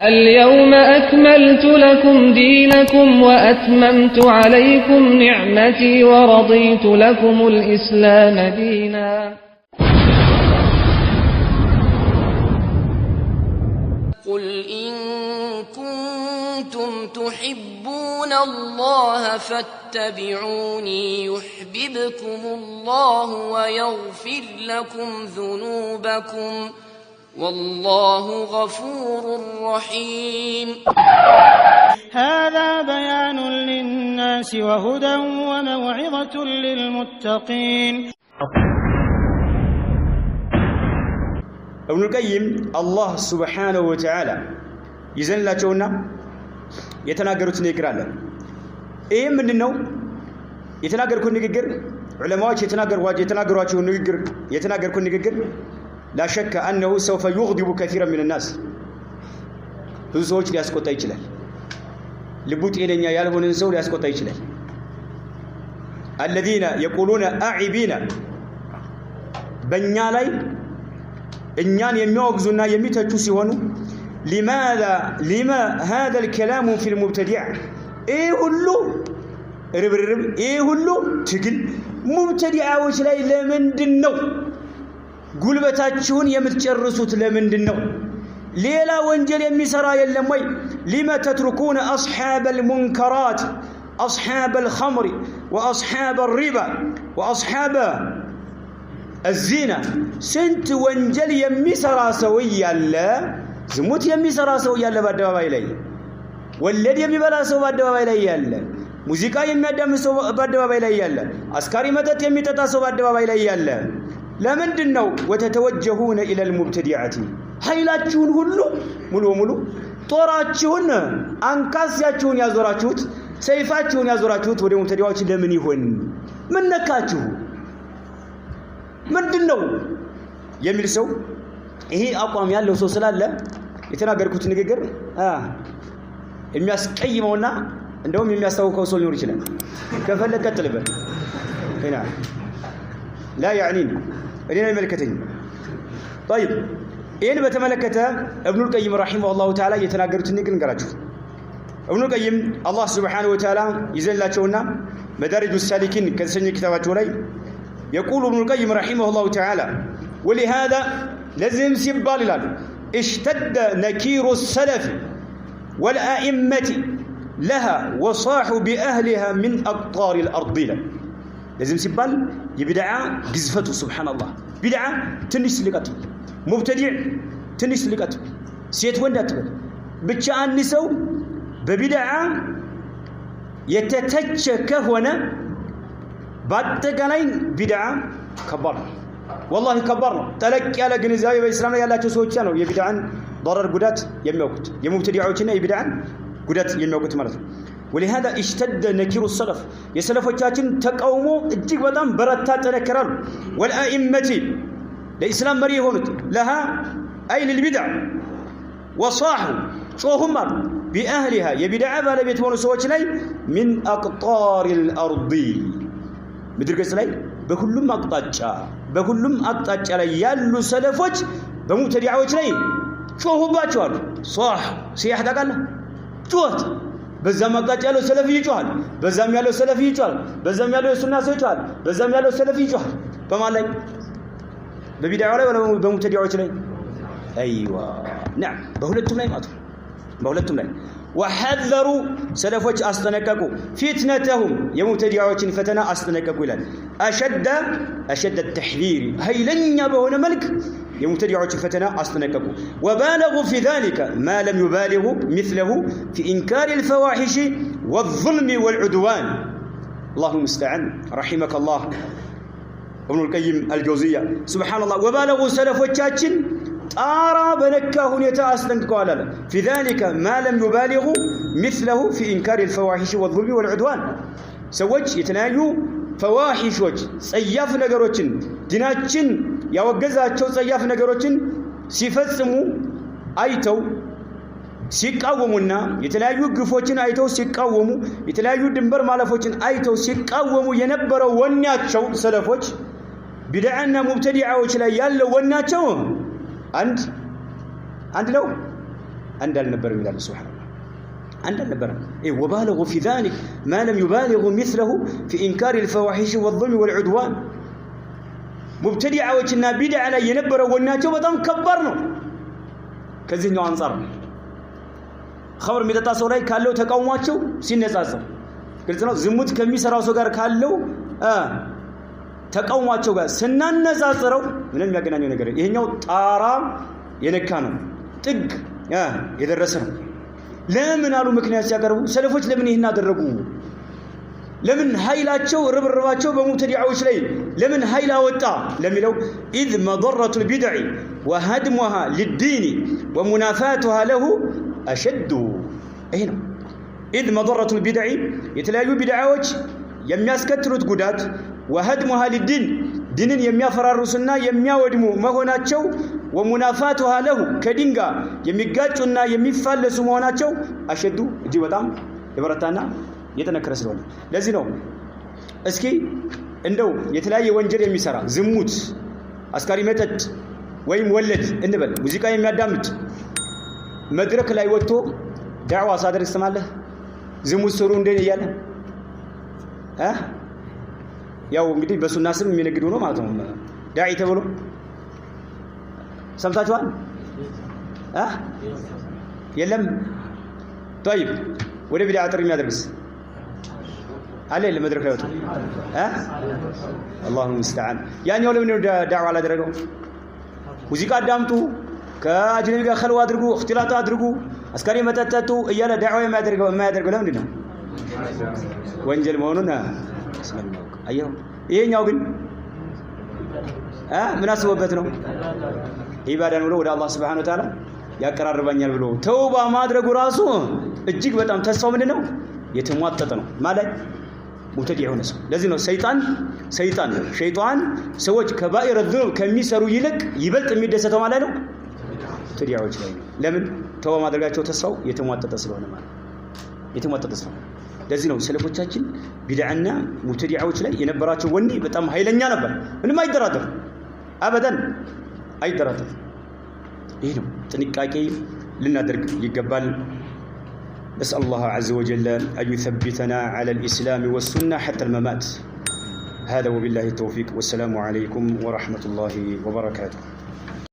اليوم أكملت لكم دينكم وأتممت عليكم نعمتي ورضيت لكم الإسلام دينا قل إن كنتم تحبون الله فاتبعوني يحببكم الله ويغفر لكم ذنوبكم والله غفور رحيم. هذا بيان للناس وهدى وموعظة للمتقين. ابن القيم الله سبحانه وتعالى ይዘንላቸውና የተናገሩት ንግግር አለ። ይሄ ምንድነው? የተናገርኩት ንግግር ዑለማዎች የተናገሯቸው ንግግር لا شك أنه سوف يغضب كثيرا من الناس ብዙ ሰዎች ሊያስቆጣ ይችላል። ልቡ ጤነኛ ያልሆነን ሰው ሊያስቆጣ ይችላል። الذين يقولون أعبين በእኛ ላይ እኛን የሚያወግዙና የሚተቹ ሲሆኑ لما هذا الكلام في المبتدع ايه ሁሉ ርብርብ ايه ሁሉ ትግል ሙብተዲዓዎች ላይ ለምንድነው ጉልበታችሁን የምትጨርሱት? ለምንድነው? ሌላ ወንጀል የሚሰራ የለም ወይ? لما تتركون أصحاب المنكرات أصحاب الخمر وأصحاب الربا وأصحاب الزنا سنت ወንጀል የሚሰራ ሰው ያለ ዝሙት የሚሰራ ሰው ያለ በአደባባይ ላይ ወለድ የሚበላ ሰው በአደባባይ ላይ ያለ ሙዚቃ የሚያዳምጥ ሰው በአደባባይ ላይ ያለ አስካሪ መጠጥ የሚጠጣ ሰው በአደባባይ ላይ ያለ ለምንድነው ወተተወጀሁነ ኢለል ሙብተዲዓቲ ኃይላችሁን ሁሉ ሙሉ ጦራችሁን አንካስያችሁን ያዞራችሁት ሰይፋችሁን ያዞራችሁት ወደ ሙብተዲዓዎች ለምን ይሆን? ምን ነካችሁ? ምንድነው የሚል ሰው ይሄ አቋም ያለው ሰው ስላለ የተናገርኩት ንግግር የሚያስቀይመውና እንደውም የሚያስታውቀው ሰው ሊኖር ይችላል። ከፈለክ ቀጥልበት هنا لا يعنيني እኔን አይመለከተኝም። طيب ይሄን በተመለከተ ابن القيم رحمه الله تعالى የተናገሩት ንግግር እንገራችሁ። ابن القيم الله سبحانه وتعالى ይዘላቸውና مدارج السالكين ከተሰኘ ክታባቸው ላይ يقول ابن القيم رحمه الله تعالى ولهذا لازم سيبال ይላሉ اشتد نكير السلف والائمه لها وصاحوا باهلها من اقطار الارض لازم سيبال يبدع جزفته سبحان الله بدعه ትንሽ ልቀት ሙብተዲዕ ትንሽ ልቀት ሴት ወንድ አትበል ብቻ አንድ ሰው በቢድዓ የተተቸ ከሆነ በአጠቃላይ ቢድዓ ከባድ ነው። والله ከባድ ነው። ጠለቅ ያለ ግንዛቤ በእስላም ላይ ያላቸው ሰዎች ነው የቢድዓን ضرر ጉዳት የሚያውቁት የሙብተዲዓዎችና የቢድዓን ጉዳት የሚያውቁት ማለት ነው። ولهذا اشتد نكير السلف የሰለፎቻችን ተቃውሞ እጅግ በጣም በረታ ተነከራሉ። والائمه ለኢስላም መሪ የሆኑት لها اي للبدع وصاحوا ጮሁም አሉ باهلها የቢድዓ ባለቤት ሆኑ ሰዎች ላይ من اقطار الارض ምድር ገጽ ላይ በሁሉም አቅጣጫ ላይ ያሉ ሰለፎች በሙብተዲዓዎች ላይ ጮሁባቸዋል። ሷህ ሲያህ ታቃለ ጮት በዛም አቅጣጫ ያለው ሰለፊ ይጮሃል፣ በዛም ያለው ሰለፊ ይጮሃል፣ በዛም ያለው የሱና ሰው ይጮሃል፣ በዛም ያለው ሰለፊ ይጮሃል። በማን ላይ? በቢድዓው ላይ ወላ በሙብተዲዓዎች ላይ? አይዋ نعم በሁለቱም ላይ ማለት ነው። በሁለቱም ላይ وحذروا سلفوች አስጠነቀቁ فتنتهم የሙብተዲዓዎችን ፈተና አስጠነቀቁ ይላል። أشد التحذير ኃይለኛ በሆነ መልክ የሙብተዲዓዎችን ፈተና አስጠነቀቁ። وبالغوا في ذلك ما لم يبالغوا مثله في إنكار الفواحش والظلم والعدوان. الله المستعان رحمك الله ابن القيم الجوزية سبحان الله. وبالغوا سلفوቻችን ጣራ በነካ ሁኔታ አስጠንቅቀዋል አለ في ذلك ما لم يبالغوا مثله في إنكار الفواحش والظلم والعدوان ሰዎች የተለያዩ ፈዋሂሾች ጸያፍ ነገሮችን ዲናችን ያወገዛቸው ጸያፍ ነገሮችን ሲፈጽሙ አይተው ሲቃወሙና የተለያዩ ግፎችን አይተው ሲቃወሙ የተለያዩ ድንበር ማለፎችን አይተው ሲቃወሙ የነበረው ወኔያቸው ሰለፎች ቢድዓና ሙብተዲዓዎች ላይ ያለው ወኔያቸው አንድ ነው عند النبر من الله سبحانه عند النبر وبالغوا في ذلك ما لم يبالغوا مثله في إنكار الفواحش والظلم والعدوان مبتدع وجنا بدع على ينبر وناتو بطن كبرنا كذي أنصار خبر ميتا سولاي كالو تقاوماتشو سينصاصر ግልጽ ነው ዝሙት ከሚሰራው ሰው ጋር ካለው ተቃውሟቸው ጋር ስናነጻጽረው ምንም የሚያገናኘው ነገር ይሄኛው ጣራ የነካ ነው ጥግ የደረሰ ነው ለምን አሉ ምክንያት ሲያቀርቡ ሰለፎች ለምን ይሄን አደረጉ ለምን ኃይላቸው ርብርባቸው በሙብተዲዓዎች ላይ ለምን ኃይል አወጣ ለሚለው اذ مضره البدع وهدمها للدين ومنافاتها له اشد ይሄ ነው إذ مضرة البدع يتلاقوا بدعوج يمياسكتروت قدات وهدمها للدين دين يميافرارسنا يمياودمو مهوناتشو ومنافاتها له كدينغا يميقاتشونا يميفالسو مهوناتشو أشدو جي بطام يبرتانا يتنكر سلوان لازينو اسكي اندو يتلاقي وانجر يميسارا زموت اسكاري متت ويم ولد اندبل موسيقى يميادامت مدرك لا يوتو دعوة صادر استماله ዝሙት ሰሩ እንደ ይያለ ያው እንግዲህ በሱና ስም የሚነግዱ ነው ማለት ነው ዳዒ ተብሎ ሰምታችኋል የለም طيب ወደ ቢድዓ ጥሪ የሚያደርግስ አለ ለመድረክ ያወጡ አላሁ ሙስተዓን ያኛው ለምን ዳዕዋ አላደረገው ሙዚቃ አዳምጡ ከአጅነቢ ጋር ኸልዋ አድርጉ እክትላጥ አድርጉ አስካሪ መጠጠጡ እያለ ዳዕዋ የማያደርገው ለምንድን ነው ወንጀል መሆኑን ስለማውቅ አየው ይሄኛው ግን ምን አስቦበት ነው ኢባዳ ነው ወደ አላህ Subhanahu Wa Ta'ala ያቀራርባኛል ብሎ ተውባ ማድረጉ ራሱ እጅግ በጣም ተስፋው ምንድነው የተሟጠጠ ነው ማለት ሙብተዲዕ ሆነ ሰው ለዚህ ነው ሸይጣን ሰዎች ከባኢር الذنوب ከሚሰሩ ይልቅ ይበልጥ የሚደሰተው ማለት ነው ሙብተዲዓዎች ላይ ለምን ተውባ ማድረጋቸው ተስፋው የተሟጠጠ ስለሆነ ማለት የተሟጠጠ ስለሆነ ለዚህ ነው ሰለፎቻችን ቢድዓና ሙብተዲዓዎች ላይ የነበራቸው ወኔ በጣም ኃይለኛ ነበር ምንም አይደራደር አበደን አይደራደር ይሄ ነው ጥንቃቄ ልናደርግ ይገባል نسأل الله عز وجل أن يثبتنا على الإسلام والسنة حتى الممات هذا وبالله التوفيق والسلام عليكم ورحمة الله وبركاته